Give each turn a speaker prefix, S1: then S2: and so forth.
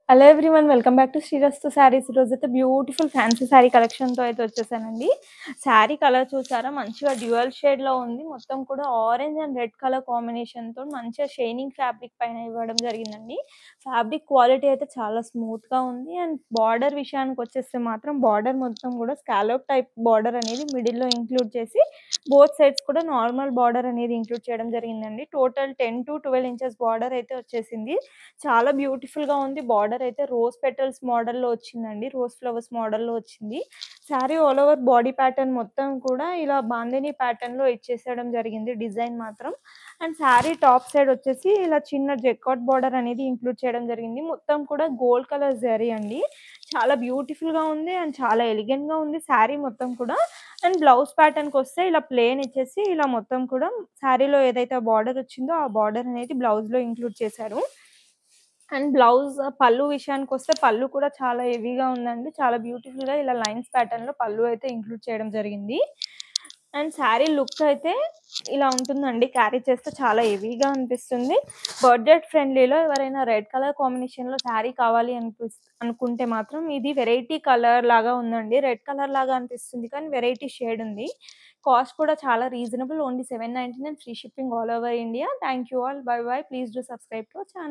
S1: Hello everyone welcome back to Srirastu sarees. ఈరోజైతే beautiful fancy sari కలెక్షన్‌తో అయితే వచ్చేసానండి. శారీ కలర్ చూసారా మంచిగా డ్యూయల్ షేడ్‌లో ఉంది. మొత్తం కూడా ఆరెంజ్ అండ్ రెడ్ కలర్ కాంబినేషన్‌తో మంచిగా షైనింగ్ ఫ్యాబ్రిక్ పైన ఇవ్వడం జరిగిందండి. ఫ్యాబ్రిక్ క్వాలిటీ అయితే చాలా స్మూత్‌గా ఉంది. అండ్ బార్డర్ విషయానికొచ్చేస్తే మాత్రం బార్డర్ మొత్తం కూడా స్కాలప్ టైప్ బార్డర్ అనేది మిడిల్‌లో ఇంక్లూడ్ చేసి బోత్ సైడ్స్ కూడా నార్మల్ బార్డర్ అనేది ఇంక్లూడ్ చేయడం జరిగిందండి. టోటల్ 10-12 ఇంచెస్ బార్డర్ అయితే వచ్చేసింది. చాలా బ్యూటిఫుల్‌గా ఉంది. బార్డర్ అయితే రోజ్ పెటల్స్ మోడల్‌లో వచ్చిందండి. రోజ్ ఫ్లవర్స్ మోడల్‌లో వచ్చింది. Sari all over body pattern మొత్తం కూడా ఇలా బాందిని ప్యాటర్న్‌లో ఇచ్చేసేయడం జరిగింది డిజైన్ మాత్రం. అండ్ శారీ టాప్ సైడ్ వచ్చేసి ఇలా చిన్న జెకార్డ్ బార్డర్ అనేది ఇంక్లూడ్ చేయడం జరిగింది. మొత్తం కూడా గోల్డ్ కలర్ జరీ అండి. చాలా బ్యూటిఫుల్‌గా ఉంది అండ్ చాలా ఎలిగెంట్‌గా ఉంది శారీ మొత్తం కూడా. అండ్ బ్లౌజ్ ప్యాటర్న్‌కొస్తే ఇలా ప్లెయిన్ ఇచ్చేసి ఇలా మొత్తం కూడా శారీలో ఏదైతే బార్డర్ వచ్చిందో ఆ బార్డర్ అనేది బ్లౌజ్‌లో ఇంక్లూడ్ చేశారు. అండ్ బ్లౌజ్ పళ్ళు విషయానికొస్తే పళ్ళు కూడా చాలా హెవీగా ఉందండి. చాలా బ్యూటిఫుల్‌గా ఇలా లైన్స్ ప్యాటర్న్‌లో పళ్ళు అయితే ఇంక్లూడ్ చేయడం జరిగింది. అండ్ శారీ లుక్ అయితే ఇలా ఉంటుందండి. క్యారీ చేస్తే చాలా హెవీగా అనిపిస్తుంది. బడ్జెట్ ఫ్రెండ్లీలో ఎవరైనా రెడ్ కలర్ కాంబినేషన్‌లో శారీ కావాలి అనుకుంటే మాత్రం ఇది వెరైటీ కలర్ లాగా ఉందండి. రెడ్ కలర్ లాగా అనిపిస్తుంది కానీ వెరైటీ షేడ్ ఉంది. కాస్ట్ కూడా చాలా reasonable. Only 799 free shipping all over India. Thank you all. By by. Please do subscribe to our channel.